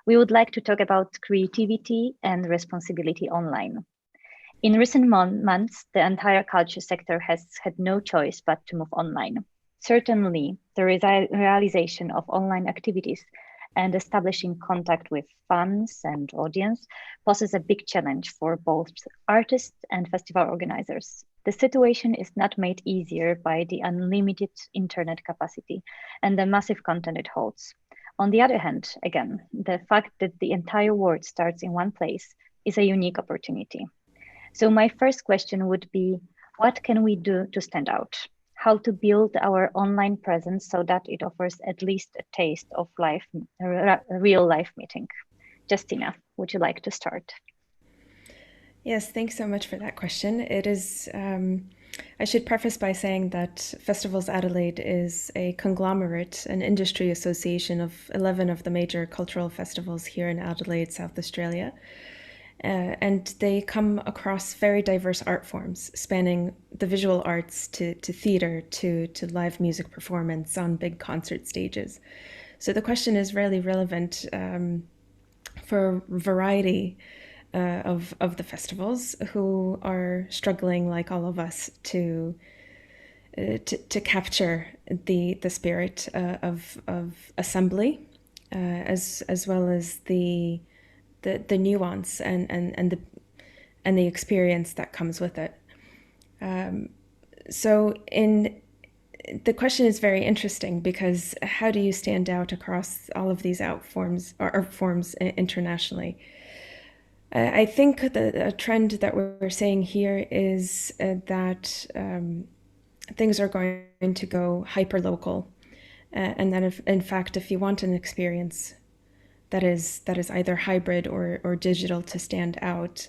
we would like to talk about creativity and responsibility online. In recent months, the entire culture sector has had no choice but to move online. Certainly, the realization of online activities and establishing contact with fans and audience poses a big challenge for both artists and festival organizers. The situation is not made easier by the unlimited internet capacity and the massive content it holds. On the other hand, again, the fact that the entire world starts in one place is a unique opportunity. So my first question would be, what can we do to stand out? How to build our online presence so that it offers at least a taste of life, real life meeting? Justina, would you like to start? Yes, thanks so much for that question. It is, I should preface by saying that Festivals Adelaide is a conglomerate, an industry association of 11 of the major cultural festivals here in Adelaide, South Australia. And they come across very diverse art forms, spanning the visual arts to theater to live music performance on big concert stages. So the question is really relevant for variety of the festivals who are struggling, like all of us, to capture the spirit of assembly, as well as the nuance and the experience that comes with it. So the question is very interesting because how do you stand out across all of these art forms internationally? I think a trend that we're seeing here is that things are going to go hyper local, and that in fact, if you want an experience that is either hybrid or digital to stand out,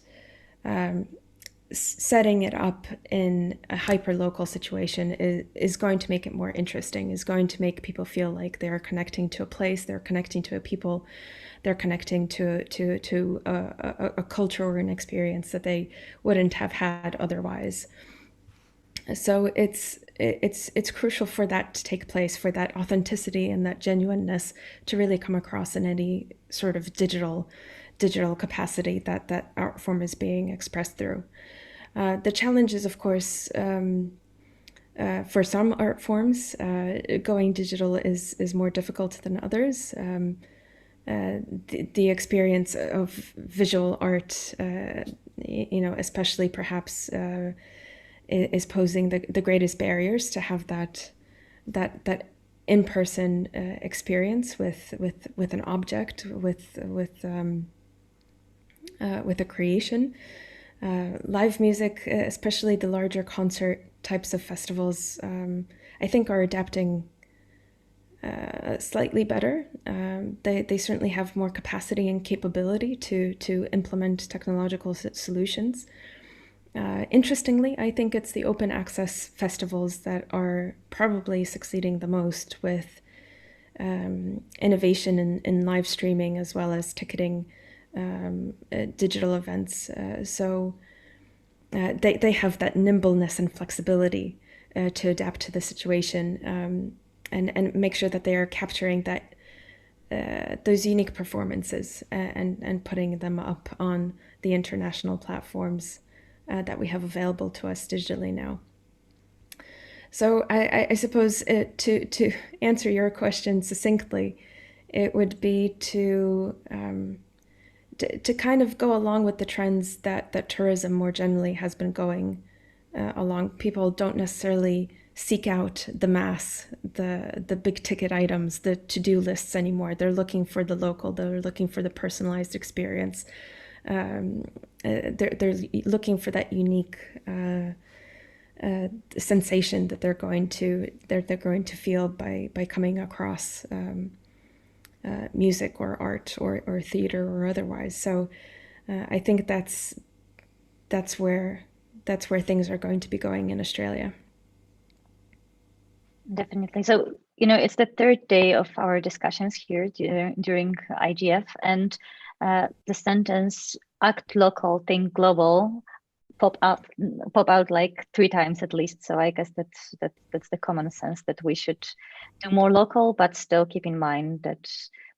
setting it up in a hyper local situation is going to make it more interesting. Is going to make people feel like they're connecting to a place, they're connecting to a people, they're connecting to a culture or an experience that they wouldn't have had otherwise. So it's crucial for that to take place, for that authenticity and that genuineness to really come across in any sort of digital capacity that art form is being expressed through. The challenge is, of course, for some art forms, going digital is more difficult than others. The experience of visual art, especially perhaps, is posing the greatest barriers to have that in-person experience with an object, with a creation. Live music, especially the larger concert types of festivals, I think are adapting slightly better. They certainly have more capacity and capability to implement technological solutions. Interestingly, I think it's the open access festivals that are probably succeeding the most with innovation in live streaming as well as ticketing digital events. So they have that nimbleness and flexibility to adapt to the situation, and make sure that they are capturing that those unique performances and putting them up on the international platforms that we have available to us digitally now. So I suppose to answer your question succinctly, it would be to kind of go along with the trends that tourism more generally has been going along. People don't necessarily seek out the mass, the big ticket items, the to-do lists anymore. They're looking for the local, they're looking for the personalized experience. They're looking for that unique sensation that they're going to feel by coming across music or art or theater or otherwise. So I think that's where things are going to be going in Australia. Definitely. So, it's the third day of our discussions here during IGF, and the sentence "act local, think global" pop out like 3 times at least. So I guess that's the common sense that we should do more local, but still keep in mind that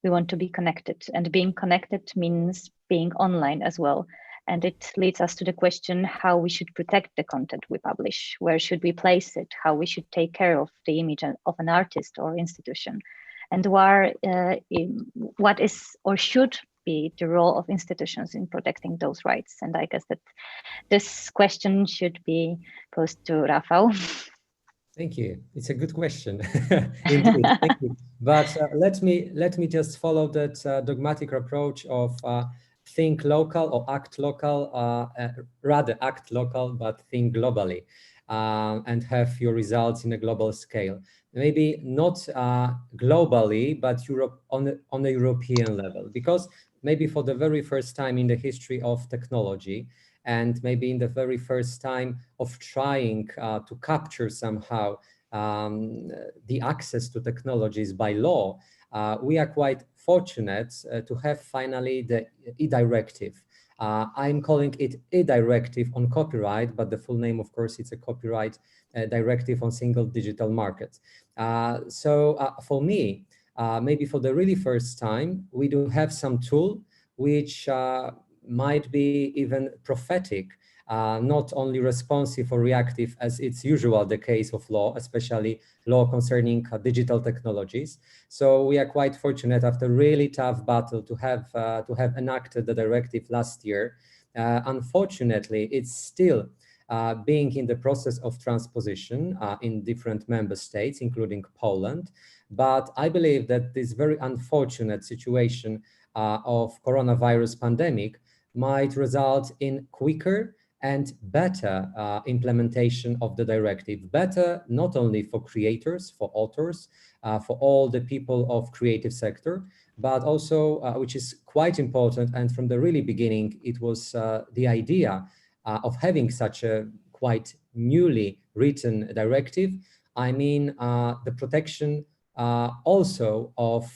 We want to be connected, and being connected means being online as well. And it leads us to the question how we should protect the content we publish, where should we place it, how we should take care of the image of an artist or institution, and what is or should be the role of institutions in protecting those rights. And I guess that this question should be posed to Rafał. Thank you. It's a good question, indeed. Thank you. But let me just follow that dogmatic approach of think local or act local, rather act local, but think globally, and have your results in a global scale. Maybe not globally, but Europe on a European level, because maybe for the very first time in the history of technology, and maybe in the very first time of trying to capture somehow the access to technologies by law, we are quite fortunate to have finally the e-directive. I'm calling it e-directive on copyright, but the full name, of course, it's a copyright directive on single digital market. So for me, maybe for the really first time, we do have some tool which might be even prophetic, not only responsive or reactive as it's usual the case of law, especially law concerning digital technologies. So we are quite fortunate after really tough battle to have enacted the directive last year. Unfortunately, it's still being in the process of transposition in different member states, including Poland. But I believe that this very unfortunate situation of coronavirus pandemic might result in quicker and better implementation of the directive. Better not only for creators, for authors, for all the people of creative sector, but also, which is quite important, and from the really beginning, it was the idea of having such a quite newly written directive. I mean, the protection also of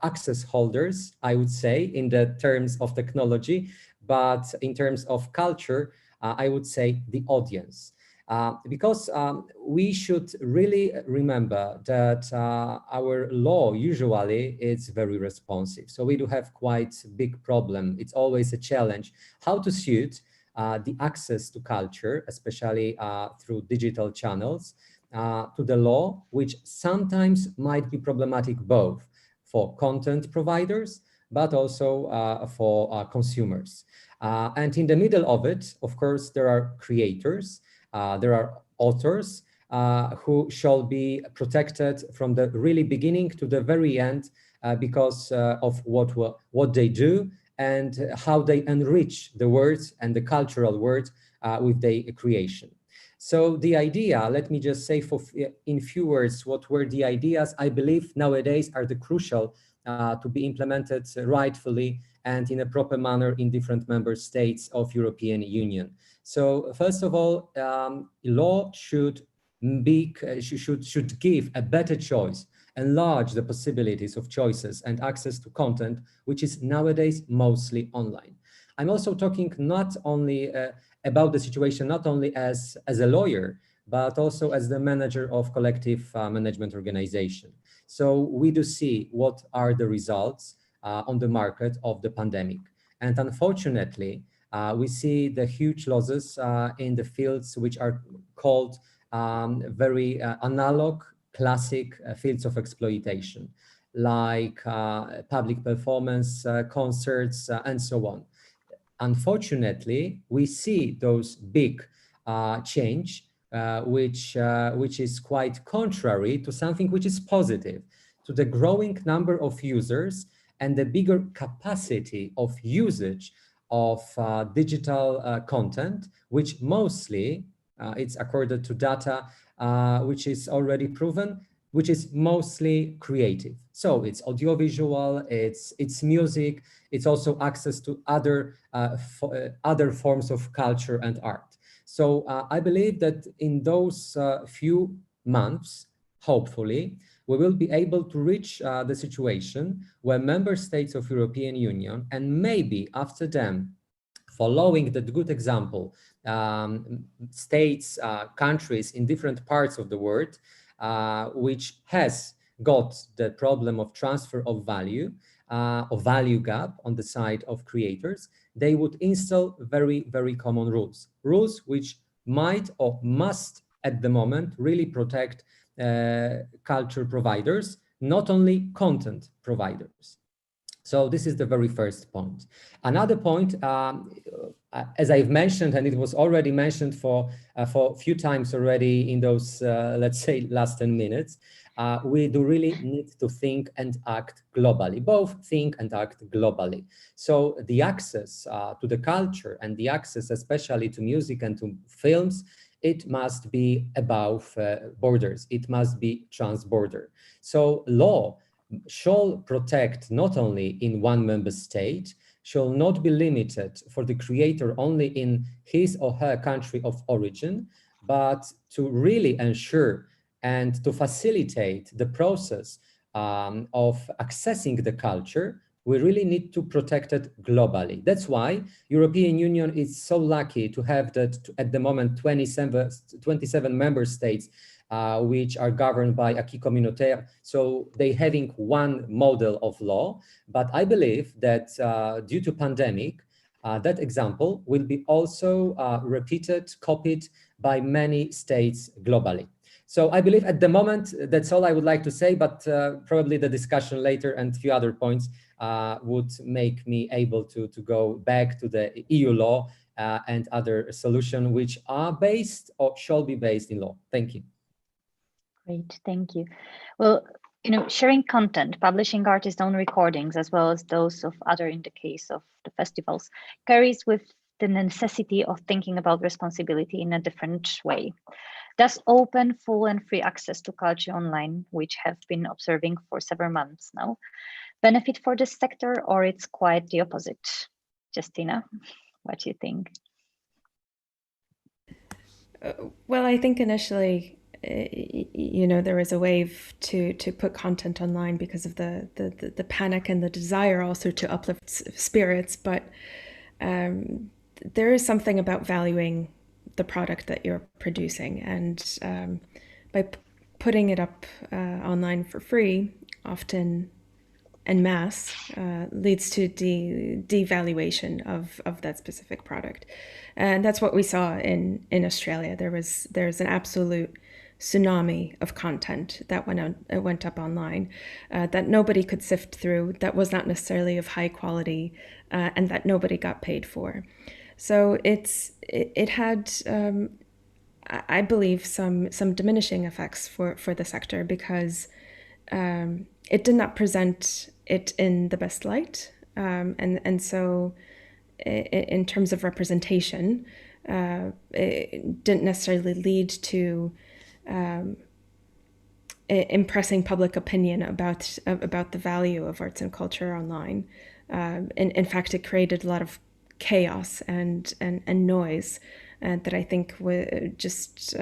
access holders, I would say, in the terms of technology, but in terms of culture, I would say the audience. Because we should really remember that our law usually is very responsive. So we do have quite a big problem. It's always a challenge how to suit the access to culture, especially through digital channels, to the law, which sometimes might be problematic both for content providers, but also for consumers. And in the middle of it, of course, there are creators, there are authors who shall be protected from the really beginning to the very end because of what they do and how they enrich the words and the cultural words with their creation. So the idea, let me just say in few words, what were the ideas I believe nowadays are the crucial to be implemented rightfully and in a proper manner in different member states of European Union. So first of all, law should give a better choice, enlarge the possibilities of choices and access to content, which is nowadays mostly online. I'm also talking not only about the situation, not only as a lawyer, but also as the manager of collective management organization. So we do see what are the results on the market of the pandemic. And unfortunately, we see the huge losses in the fields which are called very analog, classic fields of exploitation, like public performance, concerts, and so on. Unfortunately, we see those big change, which is quite contrary to something which is positive, to the growing number of users and the bigger capacity of usage of digital content, which mostly, it's according to data, which is already proven, which is mostly creative. So it's audiovisual, it's music, it's also access to other forms of culture and art. So I believe that in those few months, hopefully, we will be able to reach the situation where member states of European Union, and maybe after them, following that good example, states, countries in different parts of the world, which has got the problem of transfer of value or value gap on the side of creators, they would install very, very common rules which might or must at the moment really protect culture providers, not only content providers. So this is the very first point. Another point, as I've mentioned, and it was already mentioned for a few times already in those, let's say, last 10 minutes, we do really need to think and act globally, both think and act globally. So the access to the culture and the access especially to music and to films, it must be above borders. It must be trans-border. So law shall protect not only in one member state, shall not be limited for the creator only in his or her country of origin, but to really ensure and to facilitate the process of accessing the culture, we really need to protect it globally. That's why European Union is so lucky to have that at the moment 27 member states which are governed by acquis communautaire. So they having one model of law, but I believe that due to pandemic, that example will be also repeated, copied by many states globally. So I believe at the moment, that's all I would like to say, but probably the discussion later and a few other points would make me able to go back to the EU law and other solutions which are based or shall be based in law. Thank you. Great, thank you. Well, sharing content, publishing artists' own recordings, as well as those of other in the case of the festivals, carries with the necessity of thinking about responsibility in a different way. Does open, full and free access to culture online, which have been observing for several months now, benefit for this sector, or it's quite the opposite? Justina, what do you think? Well, I think initially, there was a wave to put content online because of the panic and the desire also to uplift spirits. But there is something about valuing the product that you're producing, and by putting it up online for free, often en masse, leads to devaluation of that specific product. And that's what we saw in Australia. There's an absolute tsunami of content that went up online that nobody could sift through, that was not necessarily of high quality, and that nobody got paid for. So it had, I believe, some diminishing effects for the sector, because it did not present it in the best light, and so in terms of representation, it didn't necessarily lead to impressing public opinion about the value of arts and culture online. In fact, it created a lot of chaos and noise that I think just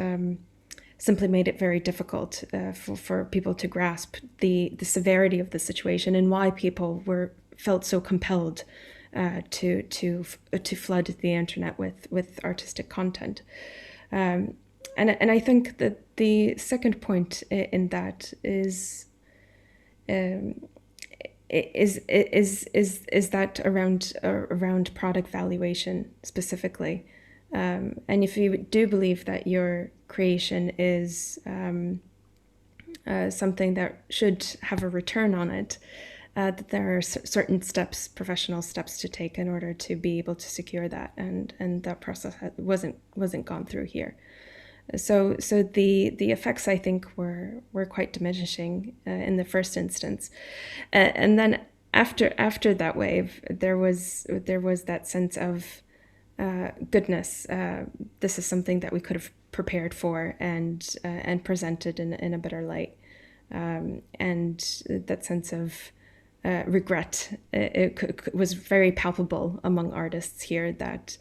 simply made it very difficult for people to grasp the severity of the situation and why people felt so compelled to flood the internet with artistic content. And I think that the second point in that is that around product valuation specifically. And if you do believe that your creation is something that should have a return on it, that there are certain steps, professional steps to take in order to be able to secure that, and that process wasn't gone through here. So the effects, I think, were quite diminishing in the first instance, and then after that wave, there was that sense of goodness. This is something that we could have prepared for and presented in a better light, and that sense of regret, it was very palpable among artists here that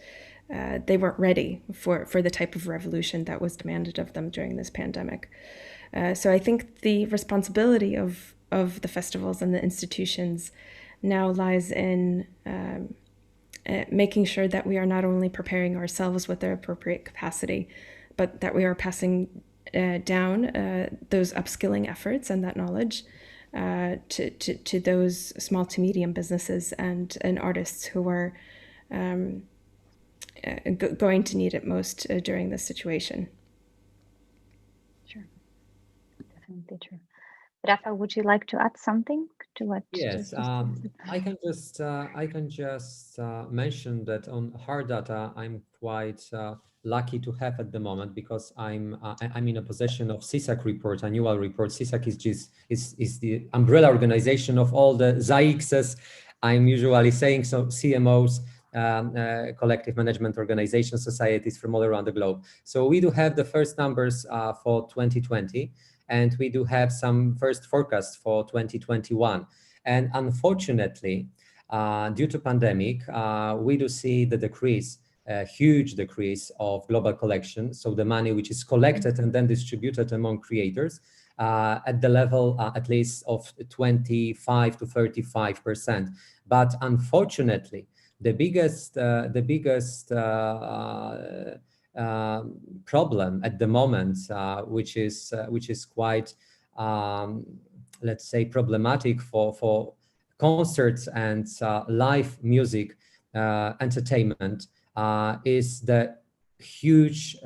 they weren't ready for the type of revolution that was demanded of them during this pandemic. So I think the responsibility of the festivals and the institutions now lies in making sure that we are not only preparing ourselves with the appropriate capacity, but that we are passing down those upskilling efforts and that knowledge to those small to medium businesses and artists who are going to need it most during this situation. Sure, definitely true. Rafa, would you like to add something to what? Yes, I can just mention that on hard data, I'm quite lucky to have at the moment, because I'm in a possession of CISAC report, annual report. CISAC is the umbrella organization of all the ZAICs. I'm usually saying, so CMOs, collective management organization societies from all around the globe. So we do have the first numbers for 2020, and we do have some first forecasts for 2021. And unfortunately, due to pandemic, we do see the decrease, a huge decrease of global collection. So the money which is collected and then distributed among creators at the level at least of 25 to 35%. But unfortunately, the biggest problem at the moment, which is quite let's say problematic for concerts and live music entertainment, is the huge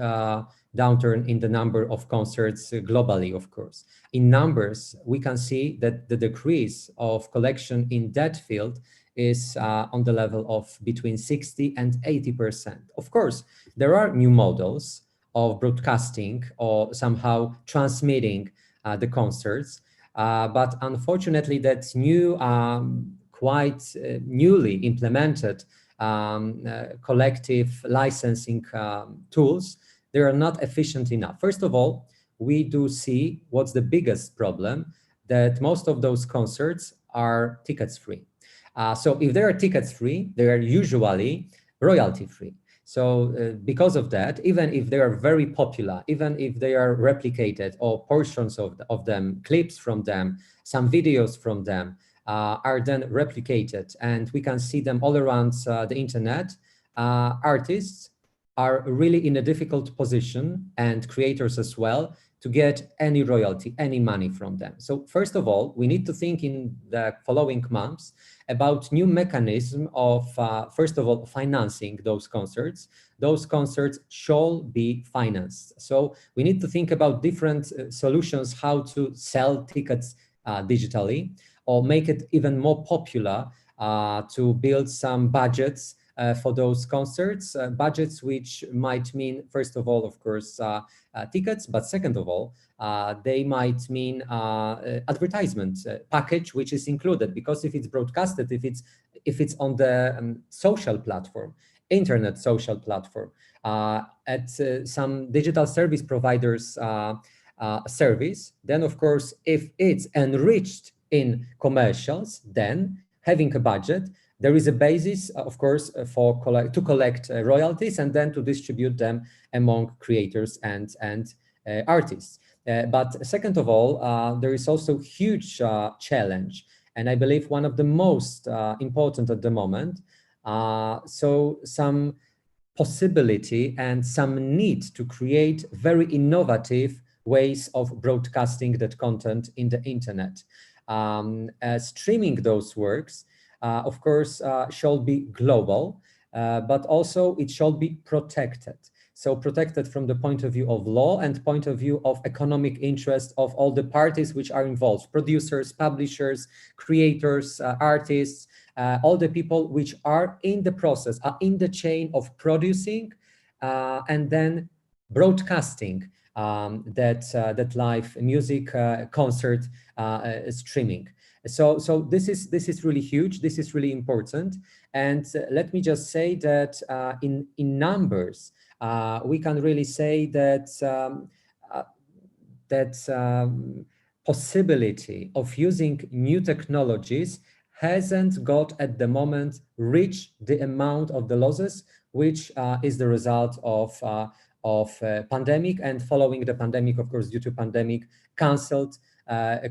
downturn in the number of concerts globally. Of course, in numbers, we can see that the decrease of collection in that field is on the level of between 60 and 80%. Of course, there are new models of broadcasting or somehow transmitting the concerts, but unfortunately, that new, quite newly implemented collective licensing tools, they are not efficient enough. First of all, we do see what's the biggest problem, that most of those concerts are tickets free. So if they are tickets free, they are usually royalty free. So because of that, even if they are very popular, even if they are replicated or portions of them, clips from them, some videos from them are then replicated and we can see them all around the internet, artists are really in a difficult position, and creators as well, to get any royalty, any money from them. So first of all, we need to think in the following months about new mechanism of, first of all, financing those concerts. Those concerts shall be financed. So we need to think about different solutions, how to sell tickets digitally, or make it even more popular to build some budgets for those concerts, budgets which might mean, first of all, of course, tickets, but second of all, they might mean advertisement package, which is included, because if it's broadcasted, if it's on the social platform, internet social platform, at some digital service providers service, then of course, if it's enriched in commercials, then having a budget, there is a basis, of course, to collect royalties and then to distribute them among creators and artists. But second of all, there is also huge challenge, and I believe one of the most important at the moment. So some possibility and some need to create very innovative ways of broadcasting that content in the internet. Streaming those works, of course, shall be global, but also it shall be protected. So protected from the point of view of law and point of view of economic interest of all the parties which are involved: producers, publishers, creators, artists, all the people which are in the process, are in the chain of producing and then broadcasting that live music concert streaming. So this is really huge. This is really important. And let me just say that in numbers, we can really say that possibility of using new technologies hasn't got at the moment reached the amount of the losses, which is the result of pandemic, and following the pandemic, of course, due to pandemic, canceled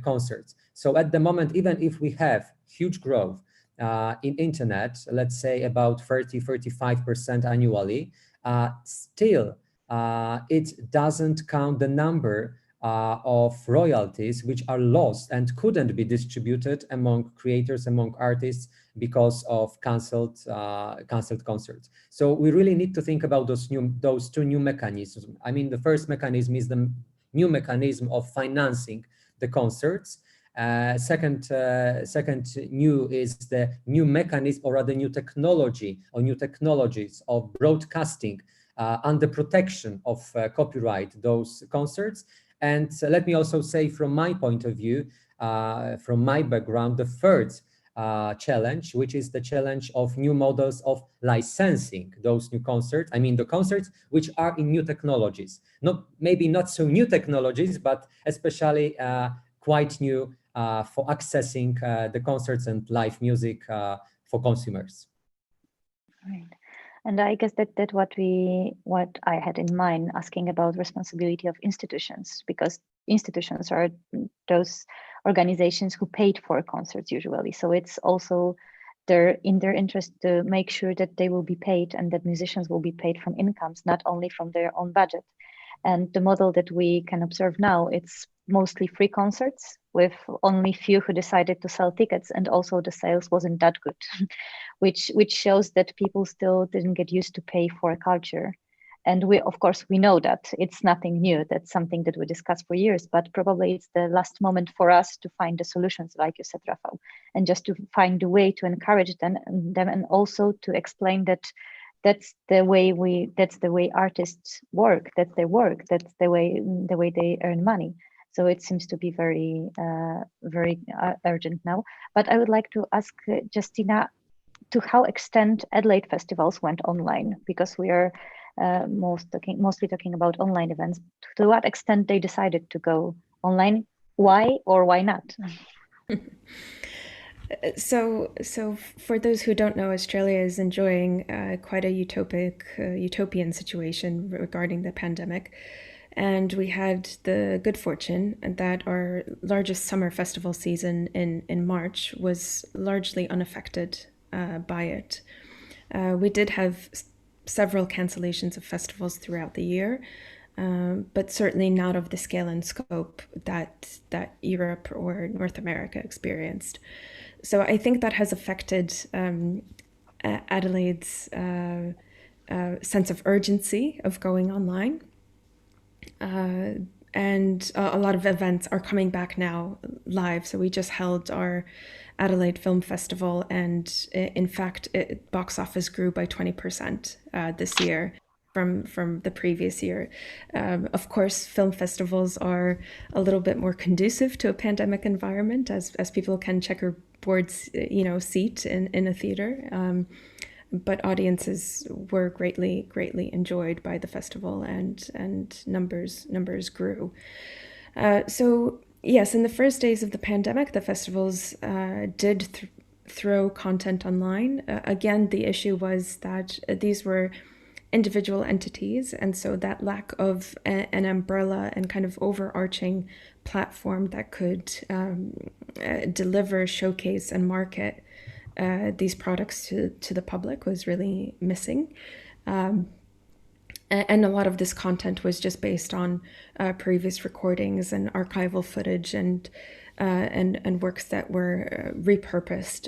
concerts. So at the moment, even if we have huge growth in internet, let's say about 30-35% annually, still it doesn't count the number of royalties which are lost and couldn't be distributed among creators, among artists, because of canceled concerts. So we really need to think about those two new mechanisms. I mean, the first mechanism is the new mechanism of financing the concerts. Second new is the new mechanism, or rather new technology or new technologies of broadcasting under protection of copyright those concerts. And let me also say, from my point of view, from my background, the third challenge, which is the challenge of new models of licensing those new concerts. I mean, the concerts which are in new technologies, maybe not so new technologies, but especially quite new for accessing the concerts and live music for consumers. Right. And I guess that what I had in mind asking about responsibility of institutions, because institutions are those organizations who paid for concerts usually. So it's also in their interest to make sure that they will be paid and that musicians will be paid from incomes, not only from their own budget. And the model that we can observe now, it's mostly free concerts with only few who decided to sell tickets, and also the sales wasn't that good, which shows that people still didn't get used to pay for a culture. And of course, we know that it's nothing new. That's something that we discussed for years, but probably it's the last moment for us to find the solutions, like you said, Rafał, and just to find a way to encourage them and also to explain that that's the way artists work, that's their work, that's the way they earn money. So it seems to be very urgent now. But I would like to ask Justina, to how extent Adelaide festivals went online, because we are mostly talking about online events. To what extent they decided to go online? Why or why not? So for those who don't know, Australia is enjoying quite a utopian situation regarding the pandemic. And we had the good fortune that our largest summer festival season in March was largely unaffected by it. We did have several cancellations of festivals throughout the year, but certainly not of the scale and scope that Europe or North America experienced. So I think that has affected Adelaide's sense of urgency of going online. And a lot of events are coming back now live. So we just held our Adelaide Film Festival, and in fact, box office grew by 20% this year from the previous year. Of course, film festivals are a little bit more conducive to a pandemic environment, as people can checkerboards, seat in a theater. But audiences were greatly enjoyed by the festival, and numbers grew. So yes, in the first days of the pandemic, the festivals did throw content online. Again, the issue was that these were individual entities, and so that lack of an umbrella and kind of overarching platform that could deliver, showcase, and market these products to the public was really missing. And a lot of this content was just based on previous recordings and archival footage and works that were repurposed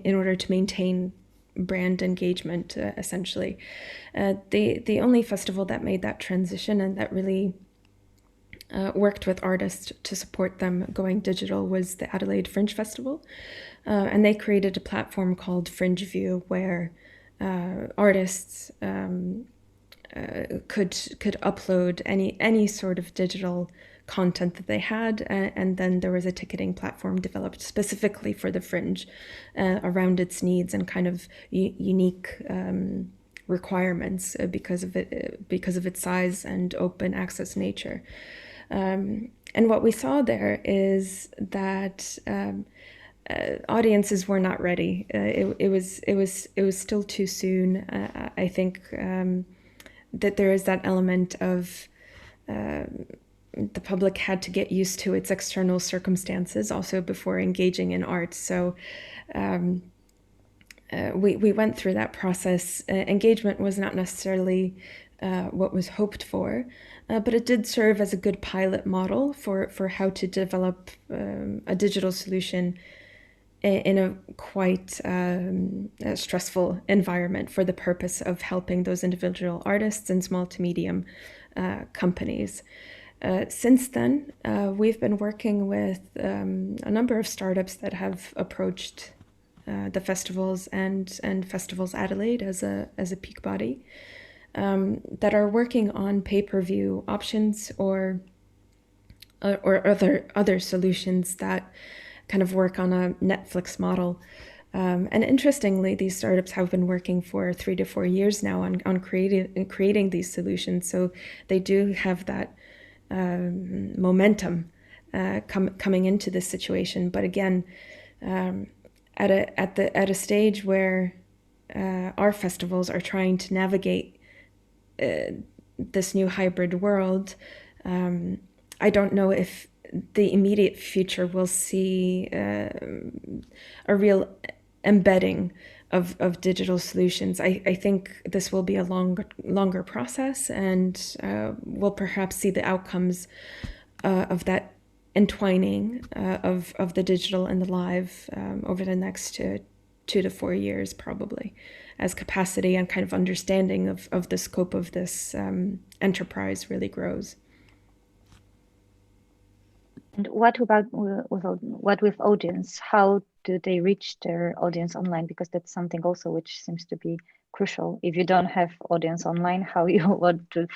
in order to maintain brand engagement, essentially. The only festival that made that transition and that really worked with artists to support them going digital was the Adelaide Fringe Festival. And they created a platform called Fringe View, where artists could upload any sort of digital content that they had, and then there was a ticketing platform developed specifically for the Fringe around its needs and kind of unique requirements because of its size and open access nature. And what we saw there is that audiences were not ready. It was still too soon. I think that there is that element of the public had to get used to its external circumstances also before engaging in art. So we went through that process. Engagement was not necessarily what was hoped for, but it did serve as a good pilot model for how to develop a digital solution in a quite a stressful environment for the purpose of helping those individual artists and small to medium companies. Since then, we've been working with a number of startups that have approached the festivals and Festivals Adelaide as a peak body, that are working on pay-per-view options or other solutions that kind of work on a Netflix model. And interestingly, these startups have been working for 3 to 4 years now on creating these solutions. So they do have that momentum coming into this situation. But again, at a stage where our festivals are trying to navigate this new hybrid world, I don't know if the immediate future will see a real embedding of digital solutions. I think this will be a longer process, and we'll perhaps see the outcomes of that entwining of the digital and the live over the next 2 to 4 years, probably, as capacity and kind of understanding of the scope of this enterprise really grows. And what about what with audience? How do they reach their audience online? Because that's something also which seems to be crucial. If you don't have audience online, how you want to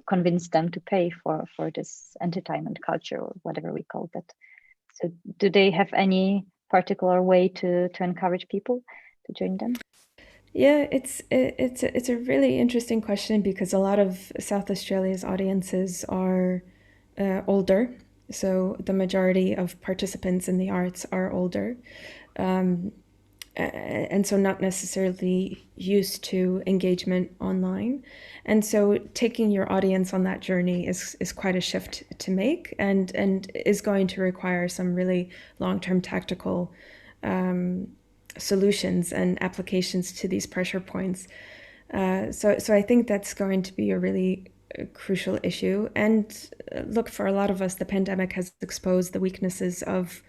convince them to pay for this entertainment culture or whatever we call that? So do they have any particular way to encourage people to join them? Yeah, it's a really interesting question, because a lot of South Australia's audiences are older. So the majority of participants in the arts are older, and so not necessarily used to engagement online. And so taking your audience on that journey is quite a shift to make, and is going to require some really long-term tactical solutions and applications to these pressure points. So I think that's going to be a really crucial issue. And look, for a lot of us, the pandemic has exposed the weaknesses of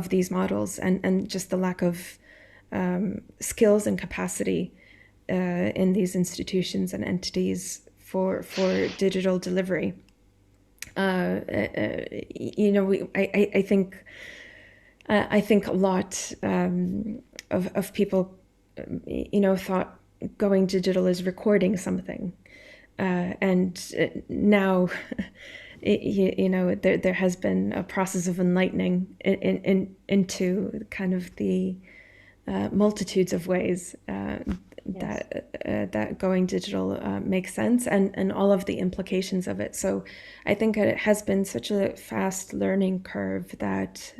these models, and just the lack of skills and capacity in these institutions and entities for digital delivery. You know, I think a lot of people, you know, thought going digital is recording something, and now, you know, there has been a process of enlightening into kind of the multitudes of ways that going digital makes sense, and all of the implications of it. So I think it has been such a fast learning curve that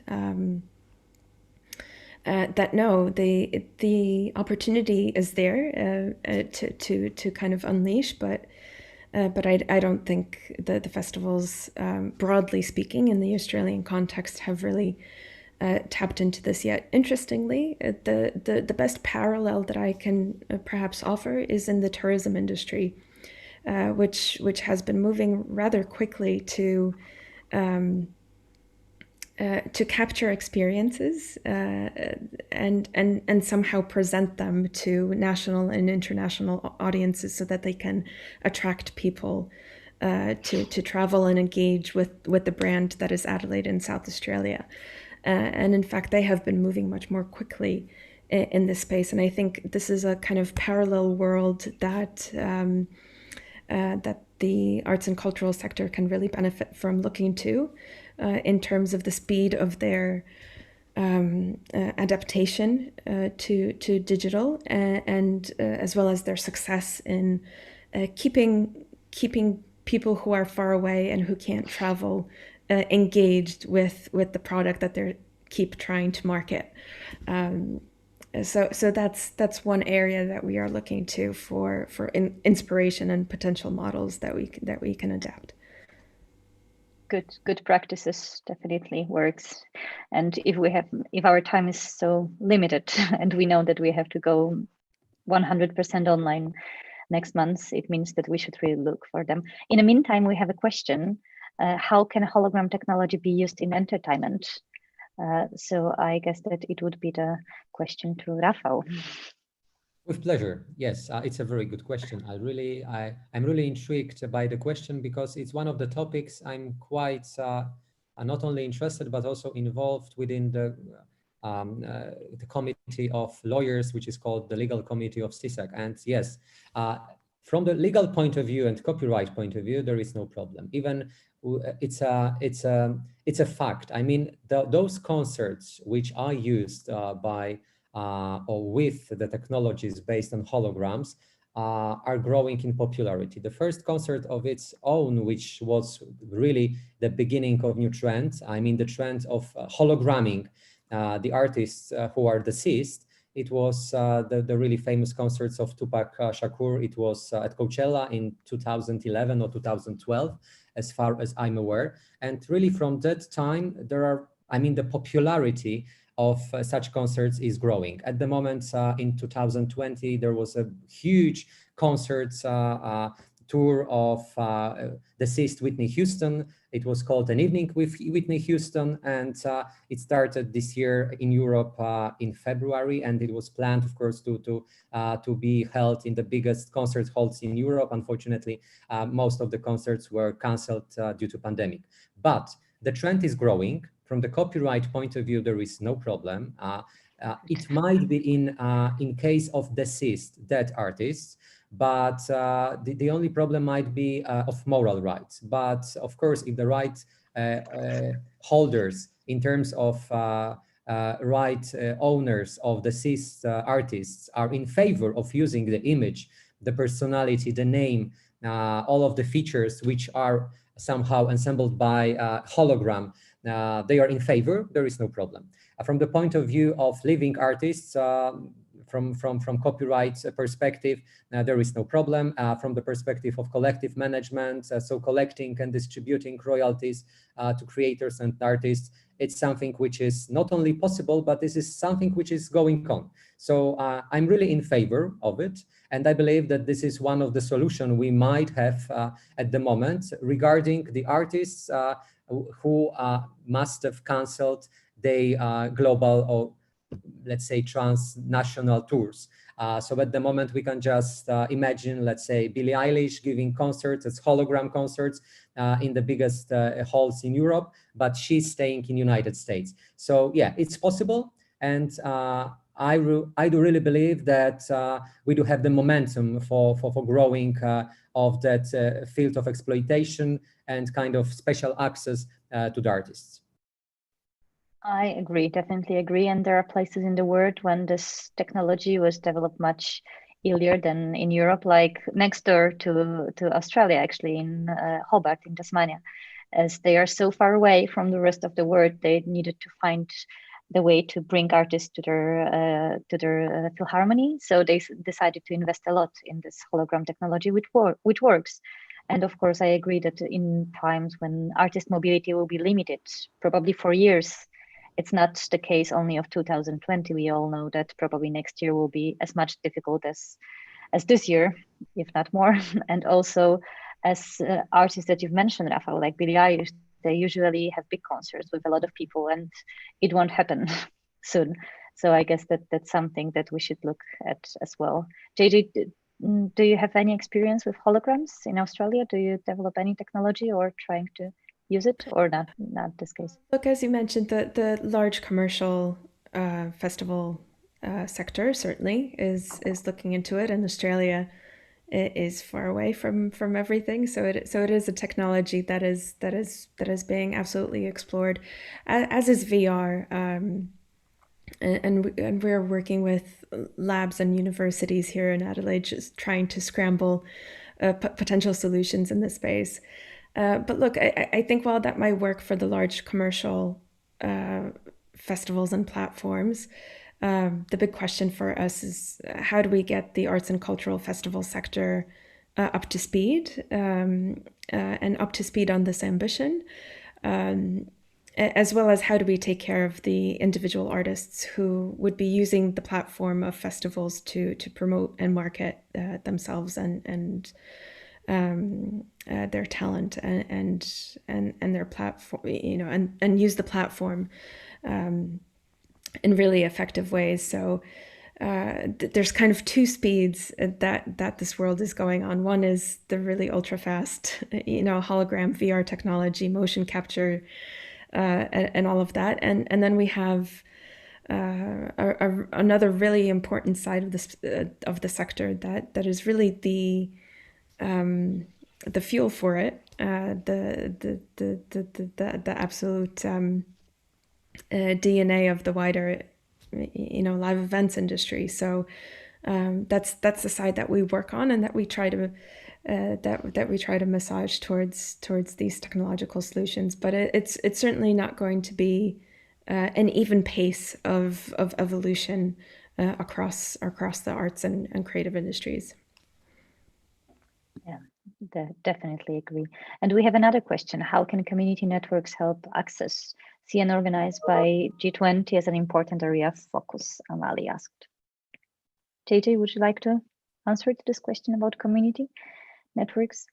no, the opportunity is there to kind of unleash, but I don't think the festivals, broadly speaking, in the Australian context, have really tapped into this yet. Interestingly, the best parallel that I can perhaps offer is in the tourism industry, which has been moving rather quickly to capture experiences and somehow present them to national and international audiences, so that they can attract people to travel and engage with the brand that is Adelaide in South Australia. And in fact, they have been moving much more quickly in this space. And I think this is a kind of parallel world that that the arts and cultural sector can really benefit from looking to, in terms of the speed of their adaptation to digital, and as well as their success in keeping people who are far away and who can't travel engaged with the product that they keep trying to market. So that's one area that we are looking to for inspiration and potential models that we can adapt. Good practices definitely works. And if our time is so limited and we know that we have to go 100% online, next months, it means that we should really look for them. In the meantime, we have a question. How can hologram technology be used in entertainment? So I guess that it would be the question to Rafał. With pleasure. Yes, it's a very good question. I'm really intrigued by the question because it's one of the topics I'm quite not only interested but also involved within the committee of lawyers, which is called the Legal Committee of CISAC. And yes, from the legal point of view and copyright point of view, there is no problem. Even it's a fact. I mean, those concerts which are used by or with the technologies based on holograms are growing in popularity. The first concert of its own, which was really the beginning of new trend, I mean the trend of hologramming the artists who are deceased. It was the really famous concerts of Tupac Shakur. It was at Coachella in 2011 or 2012, as far as I'm aware. And really from that time, the popularity of such concerts is growing. At the moment, in 2020, there was a huge concert tour of deceased Whitney Houston. It was called An Evening with Whitney Houston, and it started this year in Europe in February, and it was planned, of course, to be held in the biggest concert halls in Europe. Unfortunately, most of the concerts were cancelled due to pandemic. But the trend is growing. From the copyright point of view, there is no problem. It might be in case of deceased dead artists, but the only problem might be of moral rights. But of course, if the right holders in terms of right owners of deceased artists are in favor of using the image, the personality, the name, all of the features which are somehow assembled by hologram, they are in favor, there is no problem. From the point of view of living artists, from copyright perspective, there is no problem. From the perspective of collective management, so collecting and distributing royalties to creators and artists, it's something which is not only possible, but this is something which is going on. So I'm really in favor of it. And I believe that this is one of the solutions we might have at the moment regarding the artists who must have canceled their global or let's say transnational tours. So at the moment we can just imagine, let's say, Billie Eilish giving concerts as hologram concerts in the biggest halls in Europe, but she's staying in United States. So yeah, it's possible. And I do really believe that we do have the momentum for growing of that field of exploitation and kind of special access to the artists. I agree, definitely agree. And there are places in the world when this technology was developed much earlier than in Europe, like next door to Australia, actually, in Hobart in Tasmania. As they are so far away from the rest of the world, they needed to find the way to bring artists to their philharmony. So they decided to invest a lot in this hologram technology, which works. And of course, I agree that in times when artist mobility will be limited, probably for years, it's not the case only of 2020. We all know that probably next year will be as much difficult as this year, if not more. And also, as artists that you've mentioned, Rafał, like Billie Eilish, they usually have big concerts with a lot of people, and it won't happen soon. So I guess that's something that we should look at as well. JJ, do you have any experience with holograms in Australia? Do you develop any technology or trying to use it, or not this case? Look, as you mentioned, the large commercial festival sector certainly is looking into it, and Australia is far away from everything. So it is a technology that is being absolutely explored, as is VR. And we're working with labs and universities here in Adelaide, just trying to scramble potential solutions in this space. But look, I think while that might work for the large commercial festivals and platforms, the big question for us is how do we get the arts and cultural festival sector up to speed and up to speed on this ambition? as well as how do we take care of the individual artists who would be using the platform of festivals to promote and market themselves and their talent and their platform, and use the platform in really effective ways. So there's kind of two speeds that this world is going on. One is the really ultra fast, hologram, VR technology, motion capture, and all of that, and then we have another really important side of this of the sector that is really the fuel for it, the absolute DNA of the wider live events industry. So that's the side that we work on and that we try to that we try to massage towards these technological solutions. But it's certainly not going to be an even pace of evolution across the arts and creative industries. Yeah, definitely agree. And we have another question: how can community networks help access seen and organized by G20 as an important area of focus? Amali asked. JJ, would you like to answer to this question about community networks?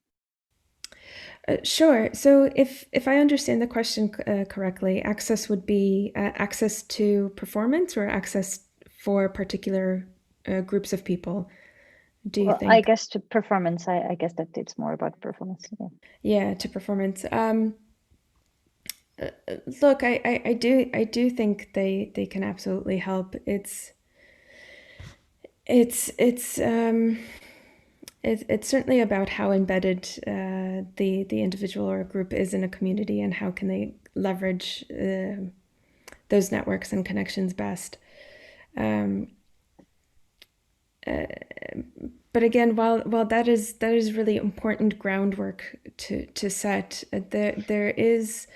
Sure. So if I understand the question correctly, access would be access to performance or access for particular groups of people. Do you think? I guess to performance. I guess that it's more about performance. Yeah, to performance. Look, I do think they can absolutely help. It's certainly about how embedded the individual or group is in a community and how can they leverage those networks and connections best. But again, while that is really important groundwork to set, there is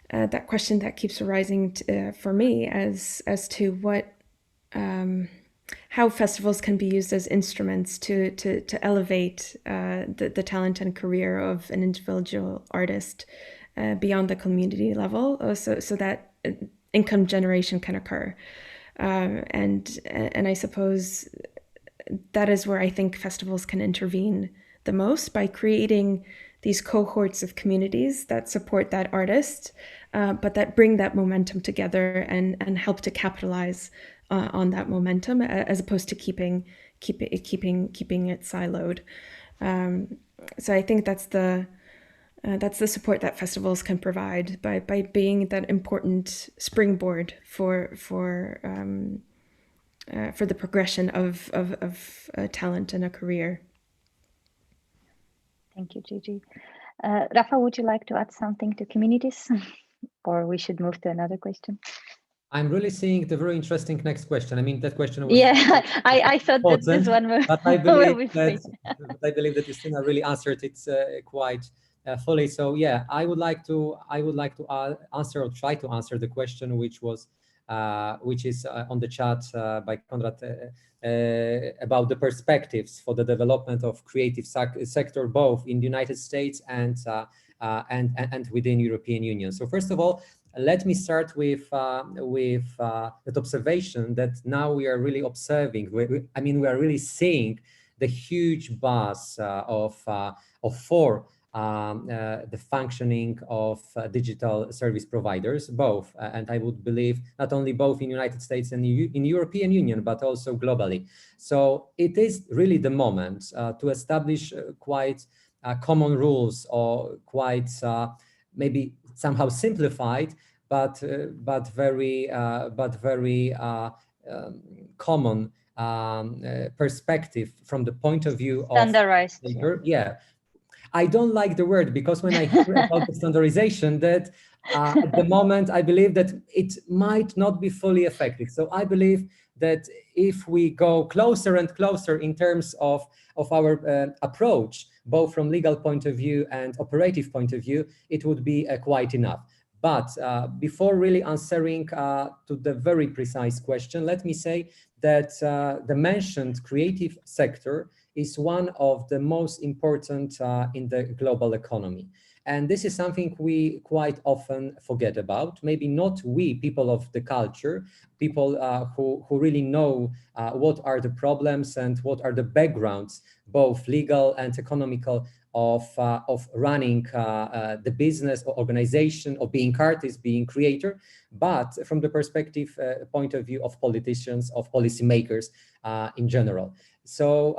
that question that keeps arising for me as to what how festivals can be used as instruments to elevate the talent and career of an individual artist beyond the community level, so that income generation can occur. And I suppose that is where I think festivals can intervene the most, by creating these cohorts of communities that support that artist, but that bring that momentum together and help to capitalize on that momentum, as opposed to keeping it siloed. So I think that's the support that festivals can provide by being that important springboard for the progression of talent and a career. Thank you, Gigi. Rafa, would you like to add something to communities, or we should move to another question? I'm really seeing the very interesting next question. I mean, that question was... Yeah, I thought that this one will, but I believe that Justina really answered it quite fully. So yeah, I would like to answer, or try to answer, the question which is on the chat by Konrad about the perspectives for the development of creative sector, both in the United States and within European Union. So first of all, let me start with that observation that now we are really observing. We are really seeing the huge buzz for the functioning of digital service providers, both, and I would believe not only both in United States and in European Union, but also globally. So it is really the moment to establish quite common rules, or quite maybe somehow simplified, but very common perspective from the point of view of standardized. Yeah, I don't like the word, because when I hear about the standardization, that at the moment I believe that it might not be fully effective. So I believe that if we go closer and closer in terms of our approach, both from legal point of view and operative point of view, it would be quite enough. But before really answering to the very precise question, let me say that the mentioned creative sector is one of the most important in the global economy. And this is something we quite often forget about. Maybe not we, people of the culture, people who really know what are the problems and what are the backgrounds, both legal and economical, of running the business or organization, or being artist, being creator, but from the perspective point of view of politicians, of policymakers in general. So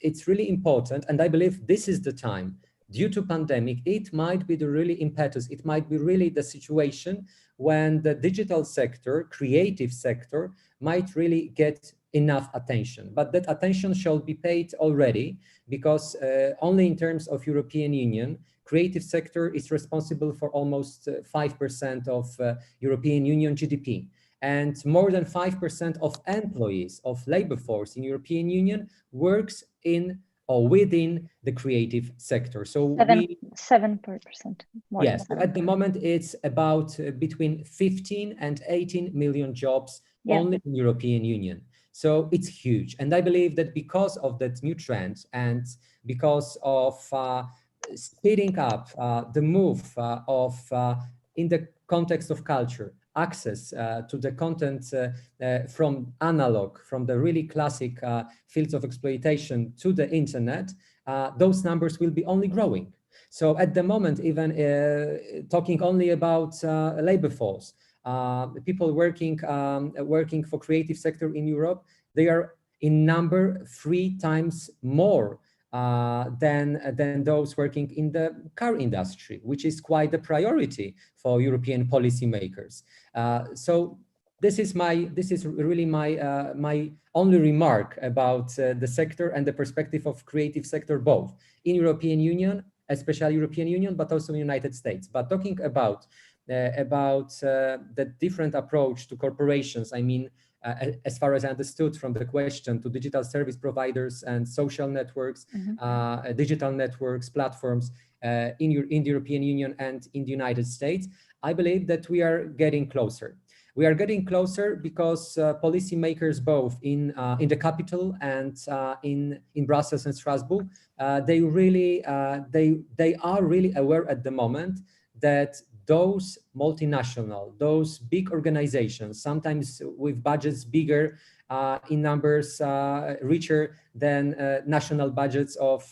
it's really important, and I believe this is the time. Due to pandemic, it might be the really impetus, it might be really the situation when the digital sector, creative sector, might really get enough attention. But that attention shall be paid already, because only in terms of European Union, creative sector is responsible for almost 5% of European Union GDP. And more than 5% of employees of labor force in European Union works in or within the creative sector. So 7%. More yes, than at the moment it's about between 15 and 18 million jobs only in European Union. So it's huge. And I believe that because of that new trend, and because of speeding up the move in the context of culture, access to the content from analog, from the really classic fields of exploitation to the internet, those numbers will be only growing. So at the moment, even talking only about labor force, people working for creative sector in Europe, they are in number 3 times more than those working in the car industry, which is quite a priority for European policymakers. So this is really my only remark about the sector and the perspective of creative sector, both in European Union, especially European Union, but also in United States. But talking about the different approach to corporations, I mean, as far as I understood from the question, to digital service providers and social networks, digital networks, platforms in the European Union and in the United States, I believe that we are getting closer. We are getting closer because policymakers both in the capital and in Brussels and Strasbourg, they are really aware at the moment that those multinational, those big organizations, sometimes with budgets bigger in numbers, richer than national budgets of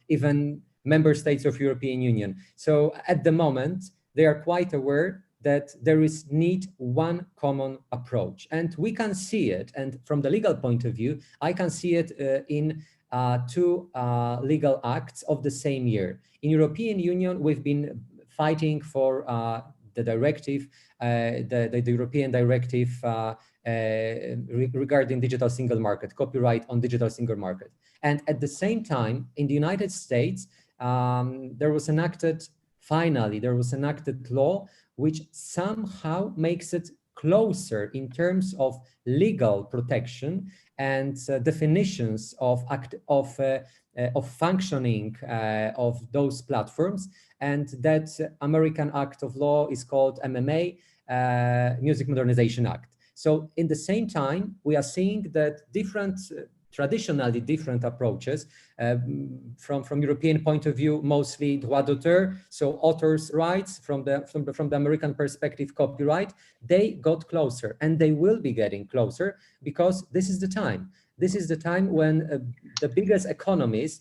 even member states of European Union. So at the moment, they are quite aware that there is need one common approach, and we can see it. And from the legal point of view, I can see it in 2 legal acts of the same year. In European Union, we've been fighting for the directive, the European directive regarding digital single market, copyright on digital single market. And at the same time, in the United States, finally, there was enacted law which somehow makes it closer in terms of legal protection and definitions of functioning of those platforms. And that American Act of Law is called MMA, Music Modernization Act. So in the same time, we are seeing that traditionally different approaches from European point of view, mostly droit d'auteur, so authors' rights, from the American perspective, copyright, they got closer, and they will be getting closer, because this is the time. This is the time when the biggest economies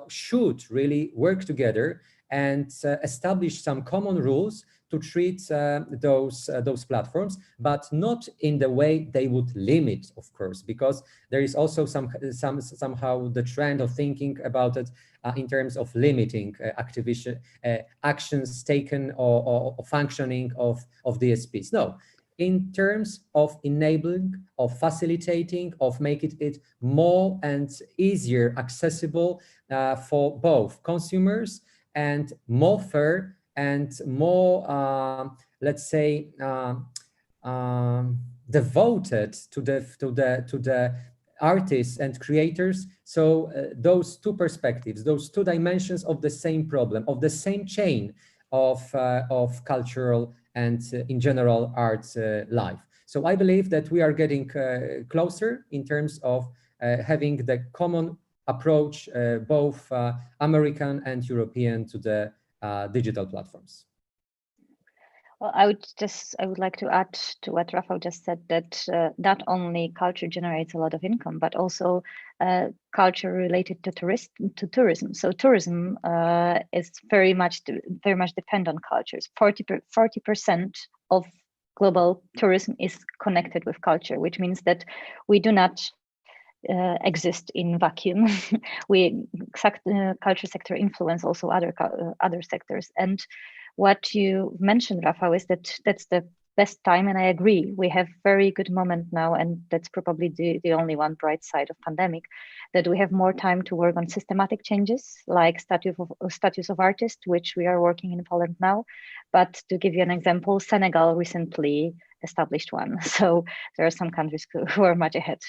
should really work together and establish some common rules to treat those platforms, but not in the way they would limit, of course, because there is also somehow the trend of thinking about it in terms of limiting actions taken or functioning of DSPs. No, in terms of enabling, of facilitating, of making it more and easier accessible for both consumers, and more fair and more, let's say, devoted to the artists and creators. So those 2 perspectives, those 2 dimensions of the same problem, of the same chain of cultural and in general arts life. So I believe that we are getting closer in terms of having the common approach, both American and European, to the digital platforms. Well, I would like to add to what Rafał just said, that not only culture generates a lot of income, but also culture related to tourism. So tourism is very much depend on cultures. 40% of global tourism is connected with culture, which means that we do not exist in vacuum. Culture sector influence also other sectors. And what you mentioned, Rafał, is that that's the best time, and I agree. We have very good moment now, and that's probably the only one bright side of pandemic, that we have more time to work on systematic changes like status of artist, which we are working in Poland now. But to give you an example, Senegal recently established one. So there are some countries who are much ahead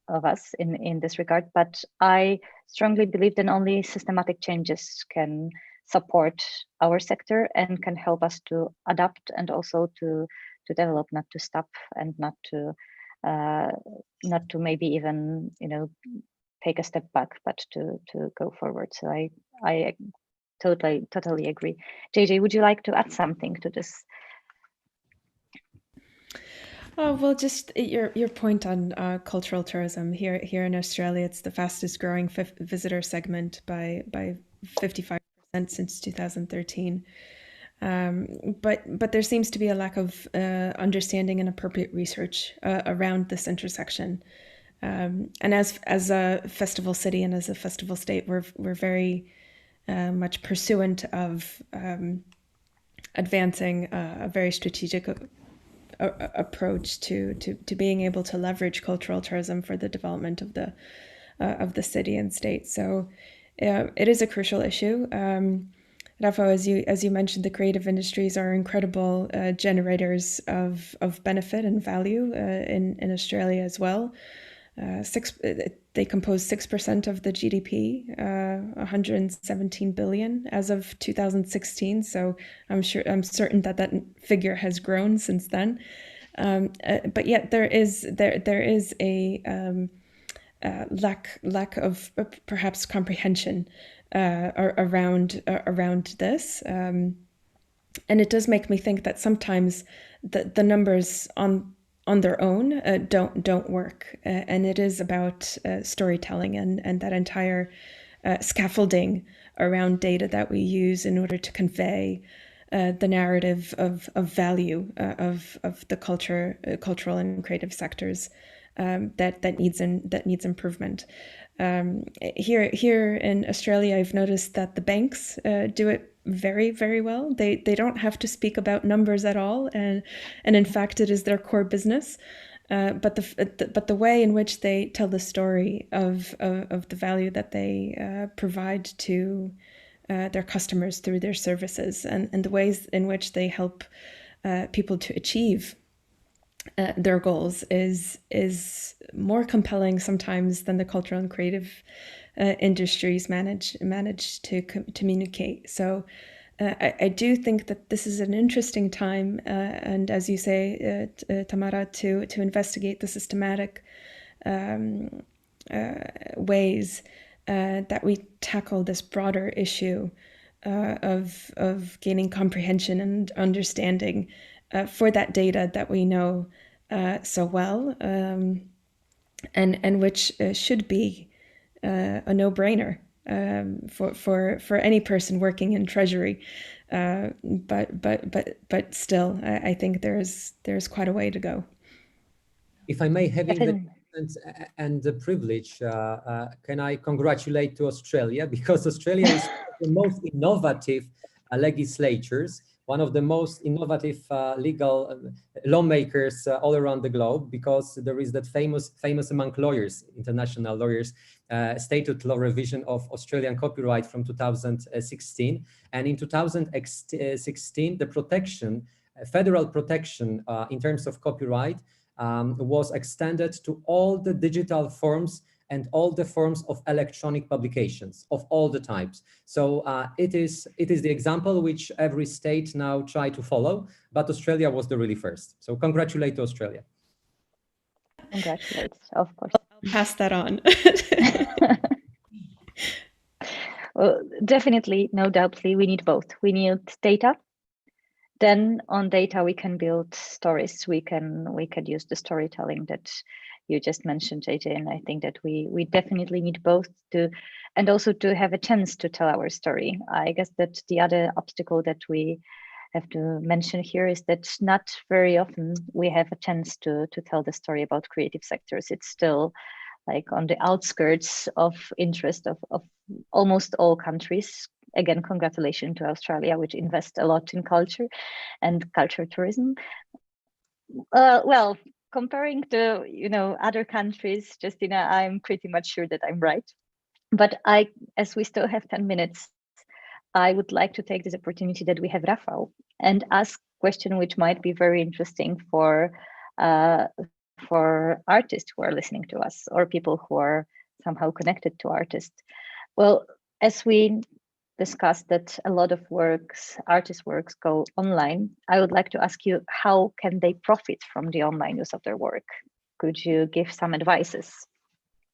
of us in this regard. But I strongly believe that only systematic changes can support our sector and can help us to adapt and also to develop, not to stop, and not to maybe even take a step back, but to go forward. So I totally agree. JJ, would you like to add something to this? Oh, well, just your point on cultural tourism here in Australia, it's the fastest growing visitor segment by 55% since 2013. But there seems to be a lack of understanding and appropriate research around this intersection. And as a festival city and as a festival state, we're very much pursuant of advancing a very strategic approach to being able to leverage cultural tourism for the development of the city and state. So it is a crucial issue. Rafał, as you mentioned, the creative industries are incredible generators of benefit and value in Australia as well. They compose 6% of the GDP, 117 billion as of 2016. So I'm certain that figure has grown since then. But yet there is a lack of perhaps comprehension around this, and it does make me think that sometimes the numbers on their own don't work, and it is about storytelling and that entire scaffolding around data that we use in order to convey the narrative of value of the cultural and creative sectors that needs improvement. Here in Australia, I've noticed that the banks do it very, very well. They don't have to speak about numbers at all, and in fact, it is their core business. But the way in which they tell the story of the value that they provide to their customers through their services, and the ways in which they help people to achieve their goals is more compelling sometimes than the cultural and creative industries manage to communicate. So I do think that this is an interesting time, and as you say, Tamara, to investigate the systematic ways that we tackle this broader issue of gaining comprehension and understanding for that data that we know so well, and which should be a no-brainer for any person working in Treasury. But still, I think there's quite a way to go. If I may, having the and the privilege, can I congratulate to Australia, because Australia is the most innovative legislatures, one of the most innovative legal lawmakers all around the globe, because there is that famous among lawyers, international lawyers, statute law revision of Australian copyright from 2016. And in 2016, the protection, federal protection in terms of copyright was extended to all the digital forms and all the forms of electronic publications of all the types. So it is the example which every state now try to follow, but Australia was the really first. So congratulate to Australia. Congratulations, of course. I'll pass that on. Definitely, no doubtly, we need both. We need data. Then on data, we can build stories. We can use the storytelling that you just mentioned, JJ. And I think that we definitely need both to, and also to have a chance to tell our story. I guess that the other obstacle that we have to mention here is that not very often we have a chance to tell the story about creative sectors. It's still like on the outskirts of interest of almost all countries. Again, congratulations to Australia, which invests a lot in culture and culture tourism. Well, comparing to other countries, Justina, I'm pretty much sure that I'm right. But as we still have 10 minutes, I would like to take this opportunity that we have Rafał and ask a question which might be very interesting for artists who are listening to us or people who are somehow connected to artists. Well, as we discussed that a lot of artist works go online, I would like to ask you, how can they profit from the online use of their work? Could you give some advices?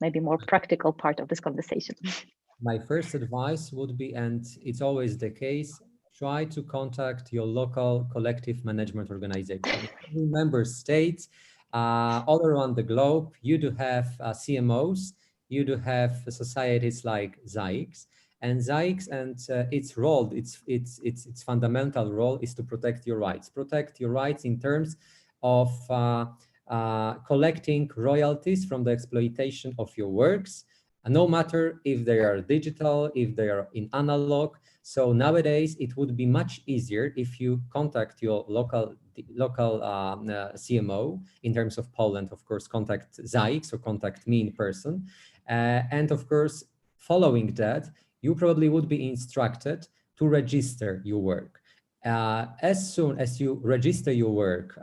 Maybe more practical part of this conversation. My first advice would be, and it's always the case, try to contact your local collective management organization. In member states, all around the globe, you do have CMOs, you do have societies like ZAIX, and ZAIX and its role, its fundamental role is to protect your rights. Protect your rights in terms of collecting royalties from the exploitation of your works, no matter if they are digital, if they are in analog. So nowadays, it would be much easier if you contact your local CMO. In terms of Poland, of course, contact ZAIX or contact me in person. And of course, following that, you probably would be instructed to register your work. As soon as you register your work,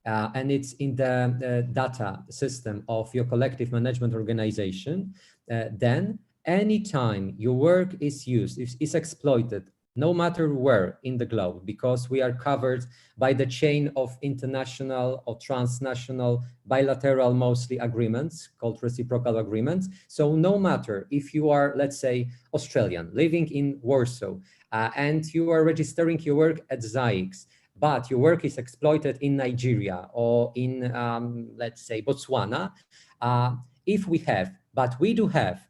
and it's in the data system of your collective management organization, then anytime your work is used, is exploited, no matter where in the globe, because we are covered by the chain of international or transnational bilateral mostly agreements called reciprocal agreements. So no matter if you are, let's say, Australian living in Warsaw, and you are registering your work at ZAIX, but your work is exploited in Nigeria or in, let's say, Botswana, if we do have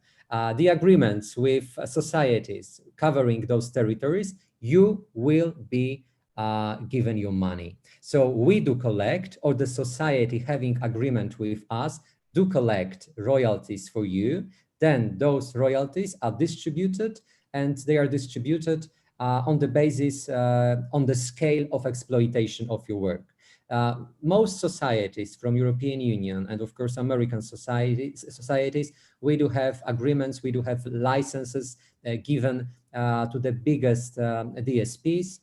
the agreements with societies covering those territories, you will be given your money. So we do collect, or the society having agreement with us do collect royalties for you. Then those royalties are distributed, and they are distributed on the basis, on the scale of exploitation of your work. Most societies from European Union and of course American societies, we do have agreements, we do have licenses given to the biggest DSPs.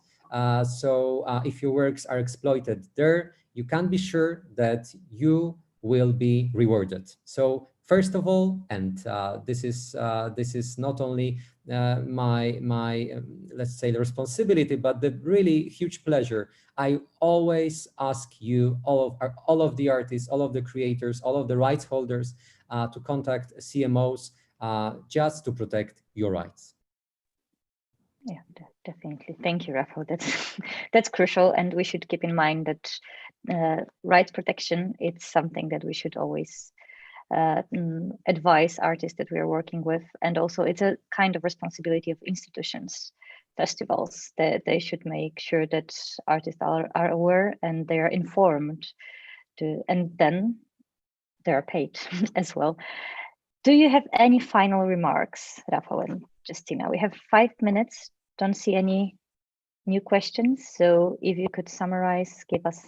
So if your works are exploited there, you can be sure that you will be rewarded. So first of all, and this is not only my let's say the responsibility, but the really huge pleasure. I always ask you, all of the artists, all of the creators, all of the rights holders, to contact CMOs just to protect your rights. Yeah, definitely. Thank you, Rafał. That's crucial, and we should keep in mind that rights protection, it's something that we should always advise artists that we are working with, and also it's a kind of responsibility of institutions, festivals, that they should make sure that artists are aware and they are informed, and then they are paid as well. Do you have any final remarks, Rafał and Justina? We have 5 minutes. Don't see any new questions. So if you could summarize, give us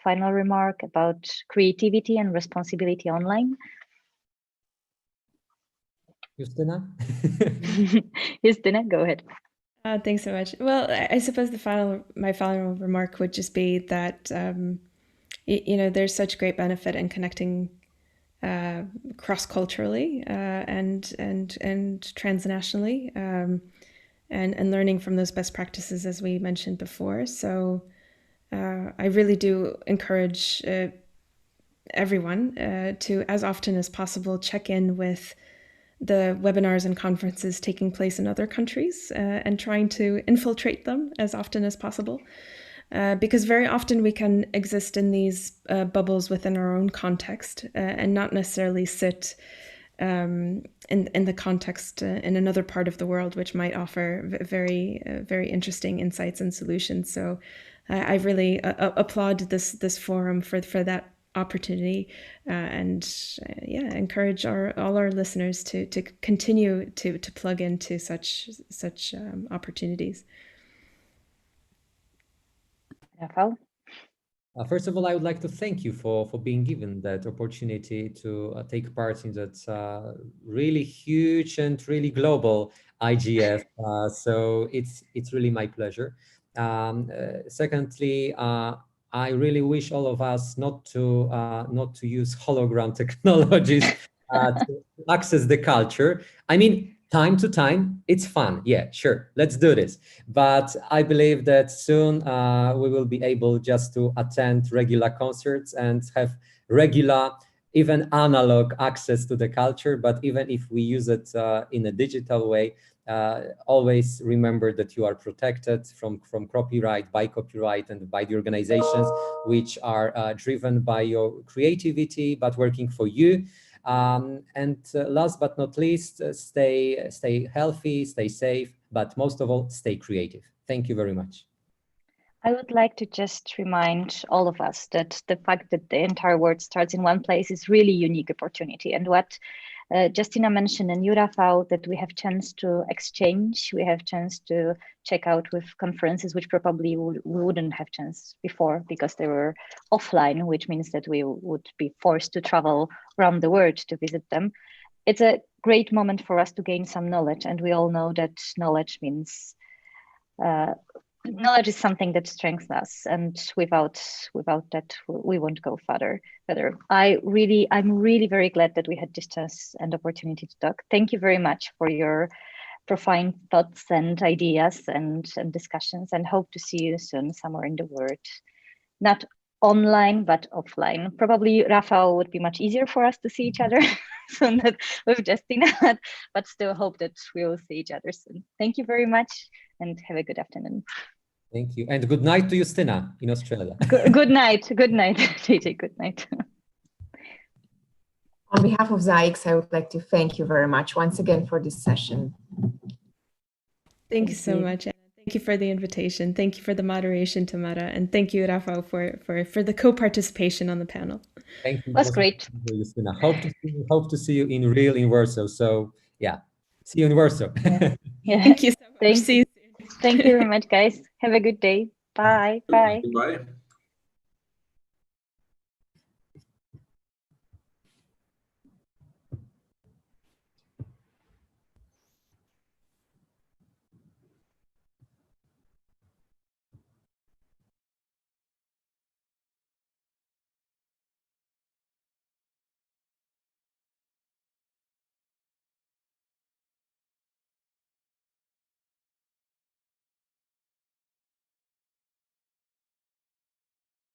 final remark about creativity and responsibility online. Justyna? Justyna, go ahead. Thanks so much. Well, I suppose my final remark would just be that there's such great benefit in connecting cross-culturally and transnationally, and learning from those best practices, as we mentioned before. So I really do encourage everyone to, as often as possible, check in with the webinars and conferences taking place in other countries and trying to infiltrate them as often as possible. Because very often we can exist in these bubbles within our own context and not necessarily sit in the context in another part of the world, which might offer very interesting insights and solutions. So I really applaud this forum for that opportunity, and encourage all our listeners to continue to plug into such opportunities. Rafał? First of all, I would like to thank you for being given that opportunity to take part in that really huge and really global IGF. So it's really my pleasure. Secondly, I really wish all of us not to use hologram technologies to access the culture. I mean, time to time, it's fun. Yeah, sure, let's do this. But I believe that soon we will be able just to attend regular concerts and have regular, even analog access to the culture. But even if we use it in a digital way, always remember that you are protected from copyright, by copyright, and by the organizations which are driven by your creativity, but working for you. And last but not least, stay healthy, stay safe, but most of all, stay creative. Thank you very much. I would like to just remind all of us that the fact that the entire world starts in one place is really unique opportunity. And what Justyna mentioned and you, Rafał, that we have chance to exchange, we have chance to check out with conferences, which probably we wouldn't have chance before because they were offline, which means that we would be forced to travel around the world to visit them. It's a great moment for us to gain some knowledge. And we all know that knowledge means knowledge is something that strengthens us, and without that we won't go further. I'm really very glad that we had this chance and opportunity to talk. Thank you very much for your profound thoughts and ideas and discussions, and hope to see you soon somewhere in the world, not online but offline. Probably Rafał would be much easier for us to see each other soon with Justyna, but still hope that we will see each other soon. Thank you very much and have a good afternoon. Thank you. And good night to Justyna in Australia. Good night. Good night, JJ. Good night. On behalf of ZAIX, I would like to thank you very much once again for this session. Thank you so much, Anna. Thank you for the invitation. Thank you for the moderation, Tamara. And thank you, Rafał, for the co-participation on the panel. Thank you. That's great. Justyna. Hope to see you in Warsaw. So yeah, see you in Warsaw. Yeah. Thank you so much. See you soon. Thank you very much, guys. Have a good day. Bye. Bye. Bye.